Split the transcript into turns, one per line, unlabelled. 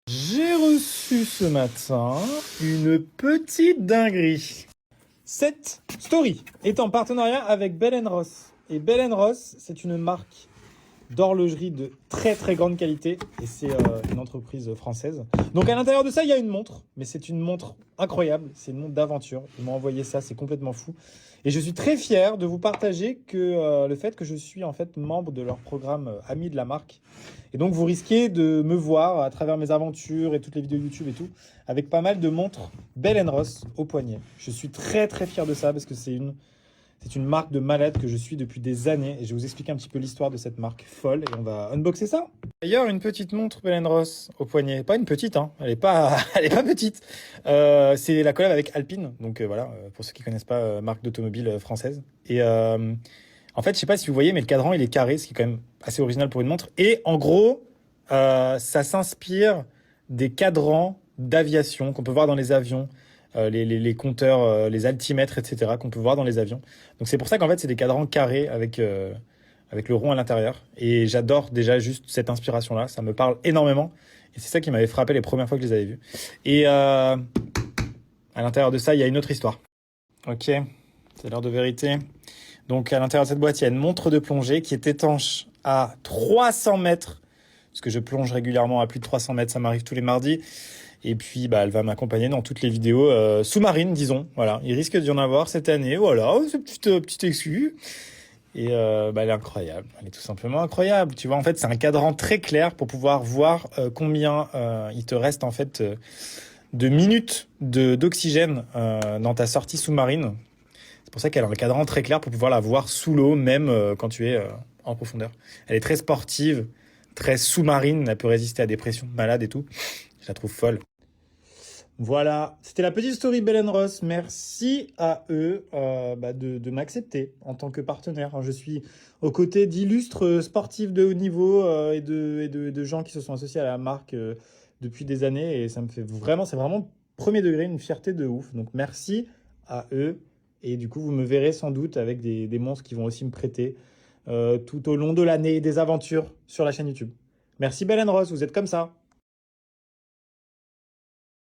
J'ai reçu ce matin une petite dinguerie. Cette story est en partenariat avec Bell Ross. Et Bell Ross, c'est une marque d'horlogerie de très très grande qualité et c'est une entreprise française. Donc à l'intérieur de ça, il y a une montre, mais c'est une montre incroyable, c'est une montre d'aventure. Ils m'ont envoyé ça, c'est complètement fou. Et je suis très fier de vous partager que le fait que je suis en fait membre de leur programme Amis de la marque. Et donc vous risquez de me voir à travers mes aventures et toutes les vidéos YouTube et tout, avec pas mal de montres Bell Ross au poignet. Je suis très très fier de ça parce que c'est une marque de malade que je suis depuis des années et je vais vous expliquer un petit peu l'histoire de cette marque folle et on va unboxer ça. D'ailleurs, une petite montre Bell Ross au poignet. Pas une petite, hein. Elle est pas, elle est pas petite. C'est la collab avec Alpine. Donc voilà, pour ceux qui connaissent pas, marque d'automobile française. Et en fait, je sais pas si vous voyez, mais le cadran il est carré, ce qui est quand même assez original pour une montre. Et en gros, ça s'inspire des cadrans d'aviation qu'on peut voir dans les avions. Les compteurs, les altimètres, etc. qu'on peut voir dans les avions. Donc c'est pour ça qu'en fait c'est des cadrans carrés avec le rond à l'intérieur. Et j'adore déjà juste cette inspiration-là. Ça me parle énormément. Et c'est ça qui m'avait frappé les premières fois que je les avais vus. Et à l'intérieur de ça, il y a une autre histoire. Ok, c'est l'heure de vérité. Donc à l'intérieur de cette boîte, il y a une montre de plongée qui est étanche à 300 mètres. Parce que je plonge régulièrement à plus de 300 mètres, ça m'arrive tous les mardis. Et puis, elle va m'accompagner dans toutes les vidéos sous-marines, disons. Voilà, il risque d'y en avoir cette année. Voilà, c'est petite exclu. Et elle est incroyable. Elle est tout simplement incroyable. Tu vois, en fait, c'est un cadran très clair pour pouvoir voir combien il te reste en fait de minutes d'oxygène dans ta sortie sous-marine. C'est pour ça qu'elle a un cadran très clair pour pouvoir la voir sous l'eau, même quand tu es en profondeur. Elle est très sportive, très sous-marine. Elle peut résister à des pressions malades et tout. Je la trouve folle. Voilà, c'était la petite story Bell Ross. Merci à eux de m'accepter en tant que partenaire. Je suis aux côtés d'illustres sportifs de haut niveau et de gens qui se sont associés à la marque depuis des années. Et ça me fait vraiment, c'est vraiment premier degré, une fierté de ouf. Donc merci à eux. Et du coup, vous me verrez sans doute avec des monstres qui vont aussi me prêter tout au long de l'année des aventures sur la chaîne YouTube. Merci Bell Ross, vous êtes comme ça.